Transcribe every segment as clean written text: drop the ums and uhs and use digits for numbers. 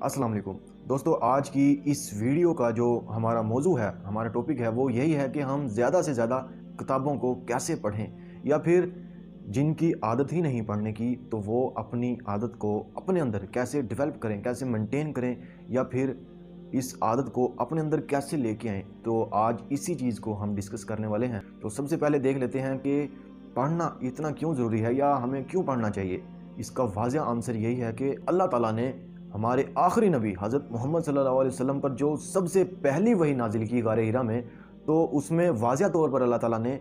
अस्सलाम वालेकुम दोस्तों, आज की इस वीडियो का जो हमारा मौजू है, हमारा टॉपिक है, वो यही है कि हम ज़्यादा से ज़्यादा किताबों को कैसे पढ़ें, या फिर जिनकी आदत ही नहीं पढ़ने की तो वो अपनी आदत को अपने अंदर कैसे डेवलप करें, कैसे मेंटेन करें, या फिर इस आदत को अपने अंदर कैसे लेके आएँ। तो आज इसी चीज़ को हम डिस्कस करने वाले हैं। तो सबसे पहले देख लेते हैं कि पढ़ना इतना क्यों ज़रूरी है या हमें क्यों पढ़ना चाहिए। इसका वाज़ह आंसर यही है कि अल्लाह ताला ने हमारे आखिरी नबी हज़रत मोहम्मद सल्लल्लाहु अलैहि वसल्लम पर जो सबसे पहली वही नाजिल की गारे हिरा में, तो उसमें वाज़ह तौर पर अल्लाह ताला ने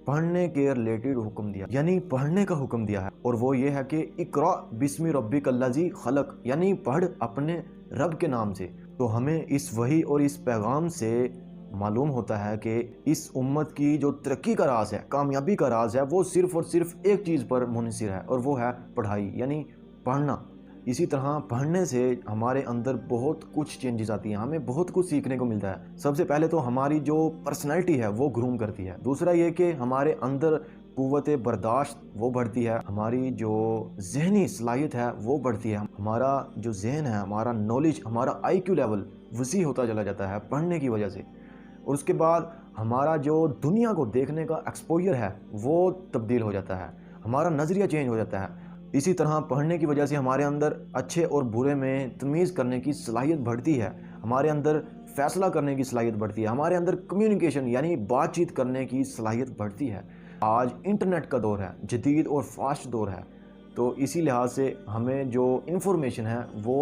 पढ़ने के रिलेटेड हुक्म दिया, यानी पढ़ने का हुक्म दिया है। और वो ये है कि इक़रा बिस्मि रब्बिकल्लज़ी खलक, यानी पढ़ अपने रब के नाम से। तो हमें इस वही और इस पैगाम से मालूम होता है कि इस उम्मत की जो तरक्की का राज है, कामयाबी का राज है, वो सिर्फ़ और सिर्फ एक चीज़ पर मुनहसर है, और वो है पढ़ाई, यानी पढ़ना। इसी तरह पढ़ने से हमारे अंदर बहुत कुछ चेंजेस आती हैं, हमें बहुत कुछ सीखने को मिलता है। सबसे पहले तो हमारी जो पर्सनैलिटी है वो ग्रूम करती है। दूसरा ये कि हमारे अंदर कुव्वत बर्दाश्त वो बढ़ती है, हमारी जो ज़हनी सलाहियत है वो बढ़ती है, हमारा जो ज़हन है, हमारा नॉलेज, हमारा IQ लेवल वसी होता चला जाता है पढ़ने की वजह से। और उसके बाद हमारा जो दुनिया को देखने का एक्सपोजर है वो तब्दील हो जाता है, हमारा नज़रिया चेंज हो जाता है। इसी तरह पढ़ने की वजह से हमारे अंदर अच्छे और बुरे में तमीज़ करने की सलाहियत बढ़ती है, हमारे अंदर फ़ैसला करने की सलाहियत बढ़ती है, हमारे अंदर कम्युनिकेशन यानी बातचीत करने की सलाहियत बढ़ती है। आज इंटरनेट का दौर है, जदीद और फास्ट दौर है, तो इसी लिहाज से हमें जो इन्फॉर्मेशन है वो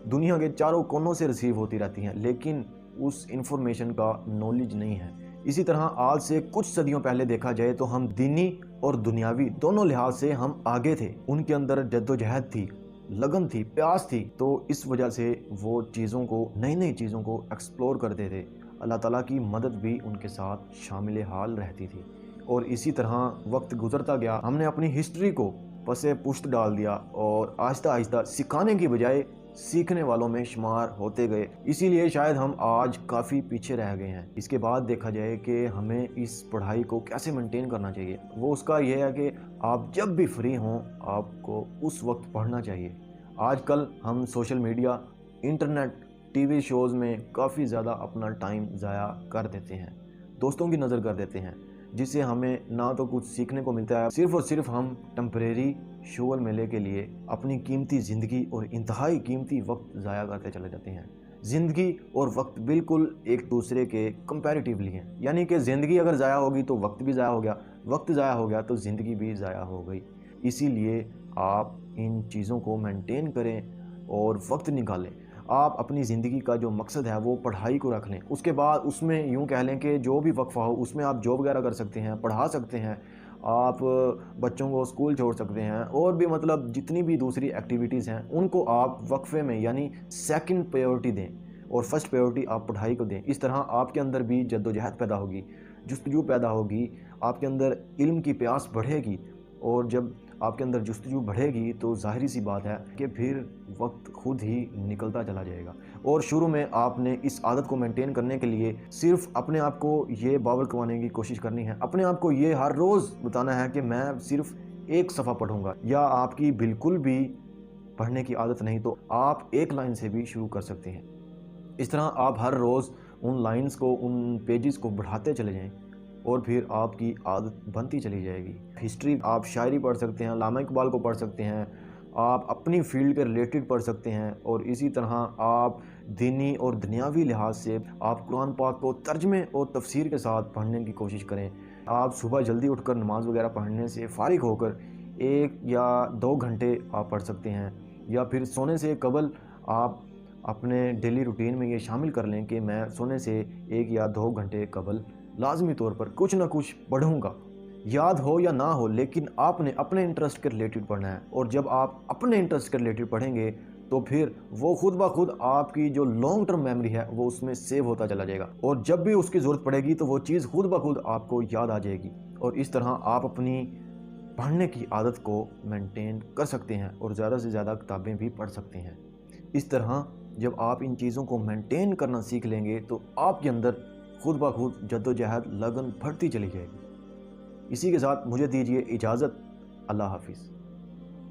दुनिया के चारों कोनों से रिसीव होती रहती हैं, लेकिन उस इन्फॉर्मेशन का नॉलेज नहीं है। इसी तरह आज से कुछ सदियों पहले देखा जाए तो हम दीनी और दुनियावी दोनों लिहाज से हम आगे थे, उनके अंदर जद्दोजहद थी, लगन थी, प्यास थी, तो इस वजह से वो चीज़ों को, नई नई चीज़ों को एक्सप्लोर करते थे। अल्लाह ताला की मदद भी उनके साथ शामिल हाल रहती थी। और इसी तरह वक्त गुजरता गया, हमने अपनी हिस्ट्री को पसे पुश्त डाल दिया और आहिस्ता आहिस्ता सिखाने की बजाय सीखने वालों में शुमार होते गए। इसीलिए शायद हम आज काफ़ी पीछे रह गए हैं। इसके बाद देखा जाए कि हमें इस पढ़ाई को कैसे मेंटेन करना चाहिए, वो उसका यह है कि आप जब भी फ्री हों आपको उस वक्त पढ़ना चाहिए। आजकल हम social media, internet, TV shows में काफ़ी ज़्यादा अपना टाइम ज़ाया कर देते हैं, दोस्तों की नज़र कर देते हैं, जिससे हमें ना तो कुछ सीखने को मिलता है, सिर्फ़ और सिर्फ हम टेम्परेरी शो और मेले के लिए अपनी कीमती ज़िंदगी और इंतहाई कीमती वक्त ज़ाया करते चले जाते हैं। ज़िंदगी और वक्त बिल्कुल एक दूसरे के कंपैरेटिवली हैं, यानी कि ज़िंदगी अगर ज़ाया होगी तो वक्त भी ज़ाया हो गया, वक्त ज़ाया हो गया तो ज़िंदगी भी ज़ाया हो गई। इसीलिए आप इन चीज़ों को मेंटेन करें और वक्त निकालें। आप अपनी ज़िंदगी का जो मकसद है वो पढ़ाई को रख लें, उसके बाद उसमें यूँ कह लें कि जो भी वक्फ़ा हो उसमें आप जॉब वगैरह कर सकते हैं, पढ़ा सकते हैं, आप बच्चों को स्कूल छोड़ सकते हैं, और भी मतलब जितनी भी दूसरी एक्टिविटीज़ हैं उनको आप वक्फ़े में यानी सेकंड प्रायोरिटी दें और फर्स्ट प्रायोरिटी आप पढ़ाई को दें। इस तरह आपके अंदर भी जद्दोजहद पैदा होगी, जुस्तजू पैदा होगी, आपके अंदर इल्म की प्यास बढ़ेगी, और जब आपके अंदर जुस्तजू बढ़ेगी तो ज़ाहिरी सी बात है कि फिर वक्त खुद ही निकलता चला जाएगा। और शुरू में आपने इस आदत को मेंटेन करने के लिए सिर्फ अपने आप को ये बावर करवाने की कोशिश करनी है, अपने आप को ये हर रोज़ बताना है कि मैं सिर्फ एक सफ़ा पढ़ूंगा। या आपकी बिल्कुल भी पढ़ने की आदत नहीं तो आप एक लाइन से भी शुरू कर सकते हैं। इस तरह आप हर रोज़ उन लाइन्स को, उन पेजेस को बढ़ाते चले जाएं और फिर आपकी आदत बनती चली जाएगी। हिस्ट्री, आप शायरी पढ़ सकते हैं, अल्लामा इकबाल को पढ़ सकते हैं, आप अपनी फील्ड के रिलेटेड पढ़ सकते हैं, और इसी तरह आप दीनी और दुनियावी लिहाज से आप कुरान पाक को तर्जमे और तफसीर के साथ पढ़ने की कोशिश करें। आप सुबह जल्दी उठकर नमाज वगैरह पढ़ने से फ़ारिग होकर 1 या 2 घंटे आप पढ़ सकते हैं, या फिर सोने से कबल आप अपने डेली रूटीन में ये शामिल कर लें कि मैं सोने से 1 या 2 घंटे कबल लाजमी तौर पर कुछ ना कुछ पढ़ूंगा। याद हो या ना हो, लेकिन आपने अपने इंटरेस्ट के रिलेटेड पढ़ना है, और जब आप अपने इंटरेस्ट के रिलेटेड पढ़ेंगे तो फिर वो खुद ब खुद आपकी जो लॉन्ग टर्म मेमोरी है वो उसमें सेव होता चला जाएगा, और जब भी उसकी ज़रूरत पड़ेगी तो वो चीज़ खुद ब खुद आपको याद आ जाएगी। और इस तरह आप अपनी पढ़ने की आदत को मेंटेन कर सकते हैं और ज़्यादा से ज़्यादा किताबें भी पढ़ सकते हैं। इस तरह जब आप इन चीज़ों को मेंटेन करना सीख लेंगे तो आपके अंदर खुद ब खुद जद्दोजहद, लगन बढ़ती चली जाएगी। इसी के साथ मुझे दीजिए इजाज़त। अल्लाह हाफिज़।